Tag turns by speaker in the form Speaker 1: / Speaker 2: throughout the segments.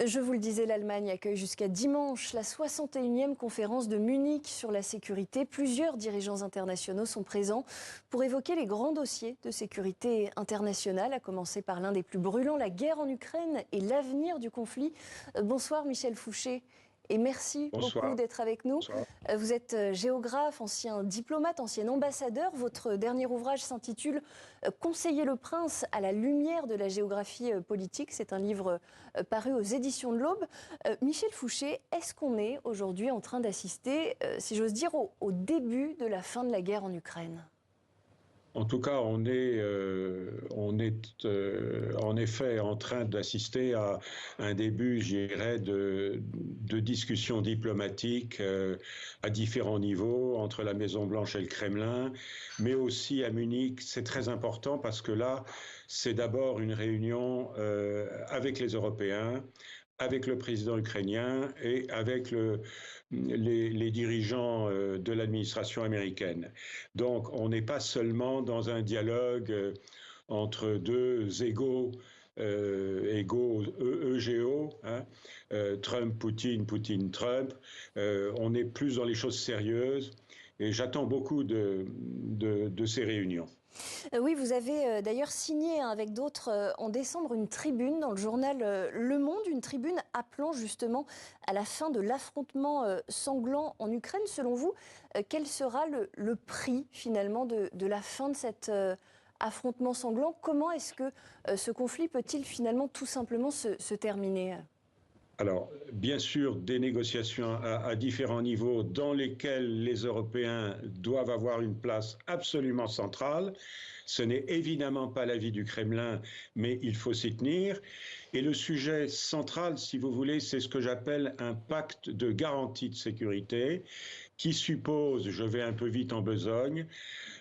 Speaker 1: Je vous le disais, l'Allemagne accueille jusqu'à dimanche la 61e conférence de Munich sur la sécurité. Plusieurs dirigeants internationaux sont présents pour évoquer les grands dossiers de sécurité internationale, à commencer par l'un des plus brûlants, la guerre en Ukraine et l'avenir du conflit. Bonsoir Michel Fouché. Et merci beaucoup d'être avec nous.
Speaker 2: Bonsoir.
Speaker 1: Vous êtes géographe, ancien diplomate, ancien ambassadeur. Votre dernier ouvrage s'intitule « Conseiller le prince à la lumière de la géographie politique ». C'est un livre paru aux éditions de l'Aube. Michel Fouché, est-ce qu'on est aujourd'hui en train d'assister, si j'ose dire, au début de la fin de la guerre en Ukraine ?
Speaker 2: En tout cas, on est en effet en train d'assister à un début, je dirais, de discussions diplomatiques à différents niveaux entre la Maison-Blanche et le Kremlin, mais aussi à Munich. C'est très important parce que là, c'est d'abord une réunion avec les Européens, avec le président ukrainien et avec les dirigeants de l'administration américaine. Donc, on n'est pas seulement dans un dialogue entre deux égaux, EGO, hein, Trump, Poutine, Poutine, Trump. On est plus dans les choses sérieuses et j'attends beaucoup de ces réunions.
Speaker 1: Oui, vous avez d'ailleurs signé avec d'autres en décembre une tribune dans le journal Le Monde, une tribune appelant justement à la fin de l'affrontement sanglant en Ukraine. Selon vous, quel sera le prix finalement de la fin de cet affrontement sanglant ? Comment est-ce que ce conflit peut-il finalement tout simplement se terminer ?
Speaker 2: Alors, bien sûr, des négociations à différents niveaux dans lesquels les Européens doivent avoir une place absolument centrale. Ce n'est évidemment pas l'avis du Kremlin, mais il faut s'y tenir. Et le sujet central, si vous voulez, c'est ce que j'appelle un pacte de garantie de sécurité qui suppose, je vais un peu vite en besogne,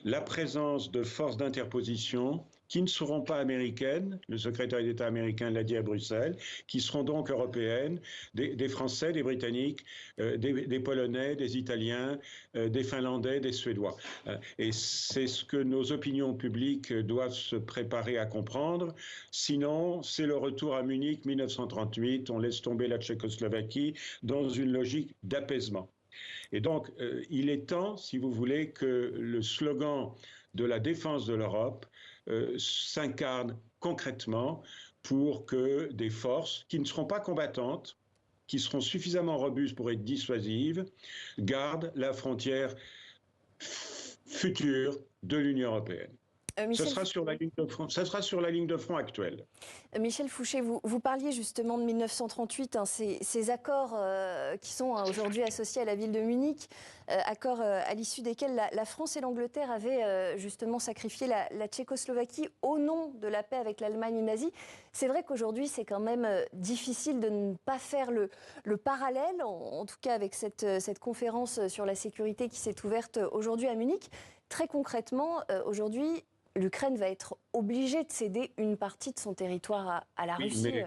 Speaker 2: la présence de forces d'interposition qui ne seront pas américaines, le secrétaire d'État américain l'a dit à Bruxelles, qui seront donc européennes, des Français, des Britanniques, des Polonais, des Italiens, des Finlandais, des Suédois. Et c'est ce que nos opinions publiques doivent se préparer à comprendre. Sinon, c'est le retour à Munich 1938, on laisse tomber la Tchécoslovaquie dans une logique d'apaisement. Et donc, il est temps, si vous voulez, que le slogan de la défense de l'Europe s'incarne concrètement pour que des forces qui ne seront pas combattantes, qui seront suffisamment robustes pour être dissuasives, gardent la frontière future de l'Union européenne. Ce sera sur la ligne de front, ça sera sur la ligne de front actuelle.
Speaker 1: Michel Fouché, vous parliez justement de 1938, hein, ces accords qui sont aujourd'hui associés à la ville de Munich, accords à l'issue desquels la France et l'Angleterre avaient justement sacrifié la Tchécoslovaquie au nom de la paix avec l'Allemagne nazie. C'est vrai qu'aujourd'hui, c'est quand même difficile de ne pas faire le parallèle, en tout cas avec cette conférence sur la sécurité qui s'est ouverte aujourd'hui à Munich. Très concrètement, aujourd'hui, l'Ukraine va être obligée de céder une partie de son territoire à la Russie.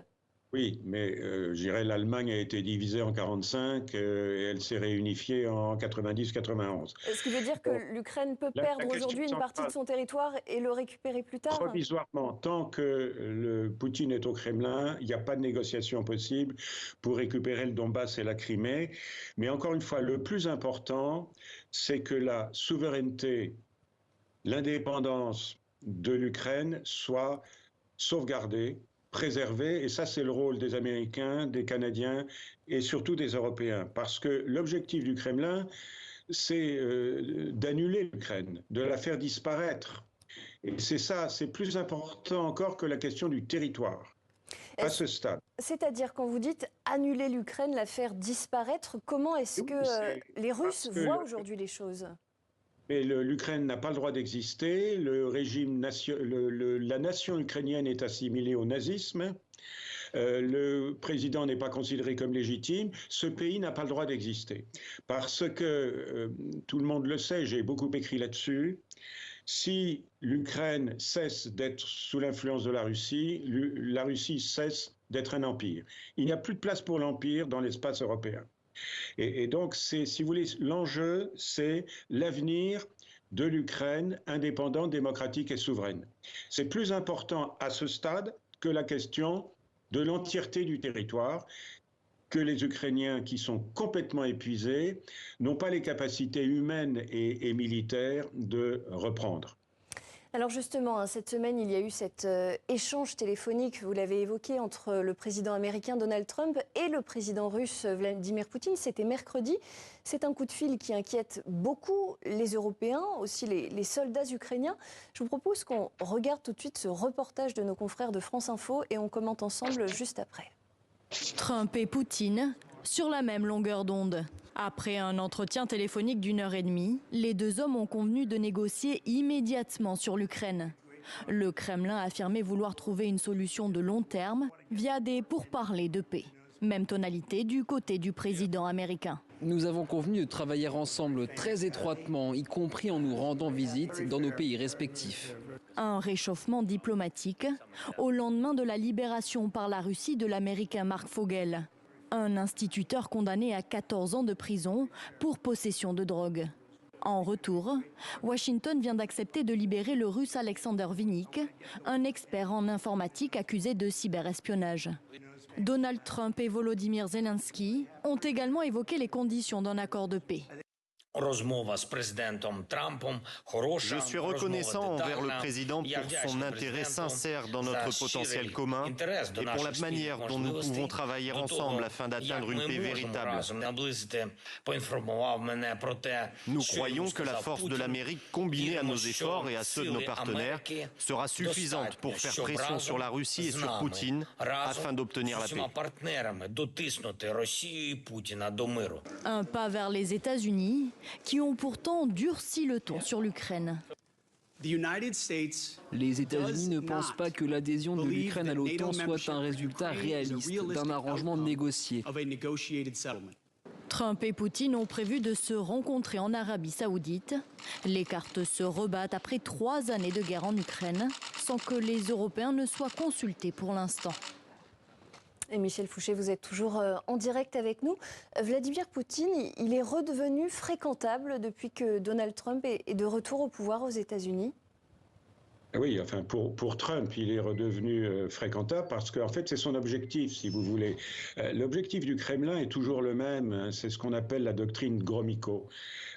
Speaker 2: Oui, mais je dirais l'Allemagne a été divisée en 1945 et elle s'est réunifiée en 90-91.
Speaker 1: Ce qui veut dire que l'Ukraine peut perdre aujourd'hui une partie de son territoire et le récupérer plus tard ?
Speaker 2: Provisoirement, tant que le Poutine est au Kremlin, il n'y a pas de négociation possible pour récupérer le Donbass et la Crimée. Mais encore une fois, le plus important, c'est que la souveraineté, l'indépendance de l'Ukraine soit sauvegardée, préservée, et ça c'est le rôle des Américains, des Canadiens et surtout des Européens, parce que l'objectif du Kremlin, c'est d'annuler l'Ukraine, de la faire disparaître. Et c'est ça, c'est plus important encore que la question du territoire, à ce stade.
Speaker 1: C'est-à-dire, quand vous dites annuler l'Ukraine, la faire disparaître, comment est-ce que les Russes voient aujourd'hui les choses ?
Speaker 2: Mais l'Ukraine n'a pas le droit d'exister, la nation ukrainienne est assimilée au nazisme, le président n'est pas considéré comme légitime, ce pays n'a pas le droit d'exister. Parce que, tout le monde le sait, j'ai beaucoup écrit là-dessus, si l'Ukraine cesse d'être sous l'influence de la Russie cesse d'être un empire. Il n'y a plus de place pour l'empire dans l'espace européen. Et donc, si vous voulez, l'enjeu, c'est l'avenir de l'Ukraine indépendante, démocratique et souveraine. C'est plus important à ce stade que la question de l'entièreté du territoire, que les Ukrainiens, qui sont complètement épuisés, n'ont pas les capacités humaines et militaires de reprendre.
Speaker 1: Alors justement, cette semaine, il y a eu cet échange téléphonique, vous l'avez évoqué, entre le président américain Donald Trump et le président russe Vladimir Poutine. C'était mercredi. C'est un coup de fil qui inquiète beaucoup les Européens, aussi les soldats ukrainiens. Je vous propose qu'on regarde tout de suite ce reportage de nos confrères de France Info et on commente ensemble juste après.
Speaker 3: Trump et Poutine sur la même longueur d'onde. Après un entretien téléphonique d'1 h 30, les deux hommes ont convenu de négocier immédiatement sur l'Ukraine. Le Kremlin a affirmé vouloir trouver une solution de long terme via des pourparlers de paix. Même tonalité du côté du président américain.
Speaker 4: Nous avons convenu de travailler ensemble très étroitement, y compris en nous rendant visite dans nos pays respectifs.
Speaker 3: Un réchauffement diplomatique au lendemain de la libération par la Russie de l'Américain Mark Fogel, un instituteur condamné à 14 ans de prison pour possession de drogue. En retour, Washington vient d'accepter de libérer le Russe Alexander Vinnik, un expert en informatique accusé de cyberespionnage. Donald Trump et Volodymyr Zelensky ont également évoqué les conditions d'un accord de paix.
Speaker 5: Je suis reconnaissant envers le président pour son intérêt sincère dans notre potentiel commun et pour la manière dont nous pouvons travailler ensemble afin d'atteindre une paix véritable. Nous croyons que la force de l'Amérique combinée à nos efforts et à ceux de nos partenaires sera suffisante pour faire pression sur la Russie et sur Poutine afin d'obtenir la paix.
Speaker 3: Un pas vers les États-Unis qui ont pourtant durci le ton sur l'Ukraine.
Speaker 4: Les États-Unis ne pensent pas que l'adhésion de l'Ukraine à l'OTAN soit un résultat réaliste d'un arrangement négocié.
Speaker 3: Trump et Poutine ont prévu de se rencontrer en Arabie Saoudite. Les cartes se rebattent après 3 années de guerre en Ukraine, sans que les Européens ne soient consultés pour l'instant.
Speaker 1: Et Michel Fouché, vous êtes toujours en direct avec nous. Vladimir Poutine, il est redevenu fréquentable depuis que Donald Trump est de retour au pouvoir aux États-Unis.
Speaker 2: Oui, enfin pour Trump, il est redevenu fréquentable parce qu'en fait c'est son objectif, si vous voulez. L'objectif du Kremlin est toujours le même, hein, c'est ce qu'on appelle la doctrine Gromyko,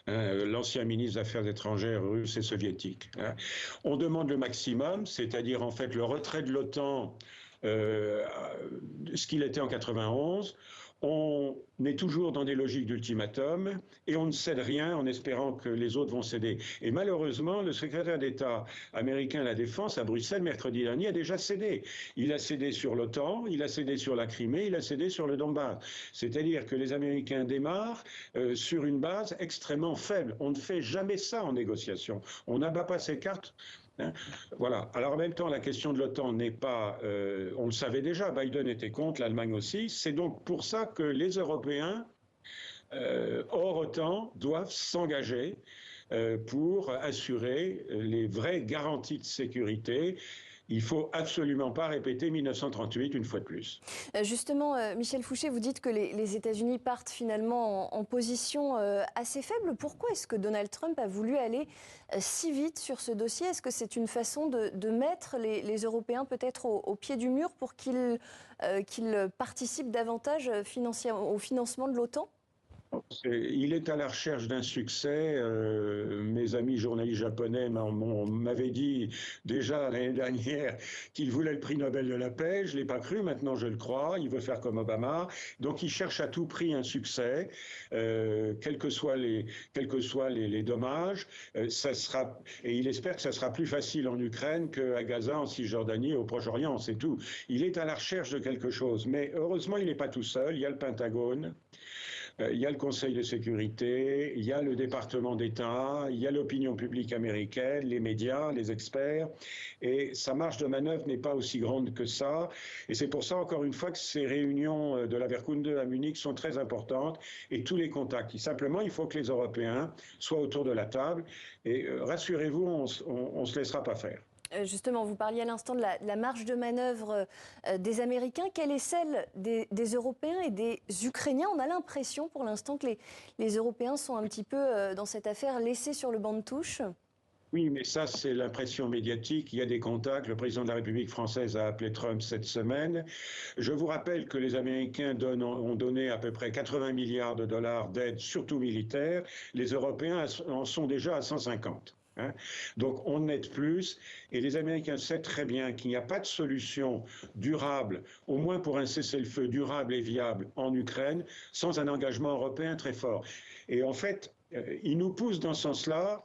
Speaker 2: l'ancien ministre des Affaires étrangères russe et soviétique. Hein. On demande le maximum, c'est-à-dire en fait le retrait de l'OTAN, ce qu'il était en 91. On est toujours dans des logiques d'ultimatum et on ne cède rien en espérant que les autres vont céder. Et malheureusement, le secrétaire d'État américain à la Défense à Bruxelles, mercredi dernier, a déjà cédé. Il a cédé sur l'OTAN, il a cédé sur la Crimée, il a cédé sur le Donbass. C'est-à-dire que les Américains démarrent sur une base extrêmement faible. On ne fait jamais ça en négociation. On n'abat pas ses cartes. Hein, voilà. Alors en même temps, la question de l'OTAN n'est pas... on le savait déjà, Biden était contre, l'Allemagne aussi. C'est donc pour ça que les Européens, hors OTAN, doivent s'engager pour assurer les vraies garanties de sécurité. Il ne faut absolument pas répéter 1938 une fois de plus.
Speaker 1: Justement, Michel Fouché, vous dites que les États-Unis partent finalement en position assez faible. Pourquoi est-ce que Donald Trump a voulu aller si vite sur ce dossier? Est-ce que c'est une façon de mettre les Européens peut-être au pied du mur pour qu'ils participent davantage au financement de l'OTAN?
Speaker 2: Il est à la recherche d'un succès. Mes amis journalistes japonais m'avaient dit déjà l'année dernière qu'il voulait le prix Nobel de la paix. Je ne l'ai pas cru, maintenant je le crois. Il veut faire comme Obama. Donc il cherche à tout prix un succès, quels que soient les dommages. Et il espère que ça sera plus facile en Ukraine qu'à Gaza, en Cisjordanie, au Proche-Orient, c'est tout. Il est à la recherche de quelque chose. Mais heureusement, il n'est pas tout seul. Il y a le Pentagone. Il y a le Conseil de sécurité, il y a le département d'État, il y a l'opinion publique américaine, les médias, les experts. Et sa marge de manœuvre n'est pas aussi grande que ça. Et c'est pour ça, encore une fois, que ces réunions de la Wehrkunde à Munich sont très importantes et tous les contacts. Simplement, il faut que les Européens soient autour de la table. Et rassurez-vous, on ne se laissera pas faire.
Speaker 1: Justement, vous parliez à l'instant de la marge de manœuvre des Américains. Quelle est celle des Européens et des Ukrainiens? On a l'impression pour l'instant que les Européens sont un petit peu, dans cette affaire, laissés sur le banc de touche.
Speaker 2: Oui, mais ça, c'est l'impression médiatique. Il y a des contacts. Le président de la République française a appelé Trump cette semaine. Je vous rappelle que les Américains ont donné à peu près 80 milliards de dollars d'aide, surtout militaire. Les Européens en sont déjà à 150. Hein. Donc on aide plus et les Américains savent très bien qu'il n'y a pas de solution durable, au moins pour un cessez-le-feu durable et viable en Ukraine, sans un engagement européen très fort. Et en fait, ils nous poussent dans ce sens-là.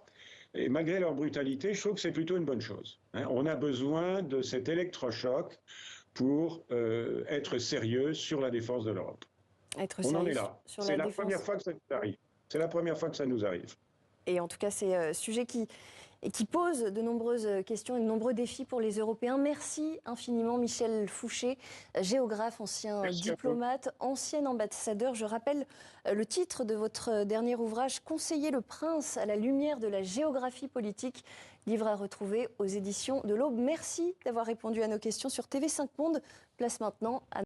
Speaker 2: Et malgré leur brutalité, je trouve que c'est plutôt une bonne chose. Hein. On a besoin de cet électrochoc pour être sérieux sur la défense de l'Europe. On en est là. C'est la première fois que ça nous arrive. C'est la première fois que ça nous arrive.
Speaker 1: Et en tout cas, c'est un sujet qui pose de nombreuses questions et de nombreux défis pour les Européens. Merci infiniment Michel Fouché, géographe, ancien diplomate, ancien ambassadeur. Je rappelle le titre de votre dernier ouvrage, Conseiller le prince à la lumière de la géographie politique, livre à retrouver aux éditions de l'Aube. Merci d'avoir répondu à nos questions sur TV5 Monde. Place maintenant à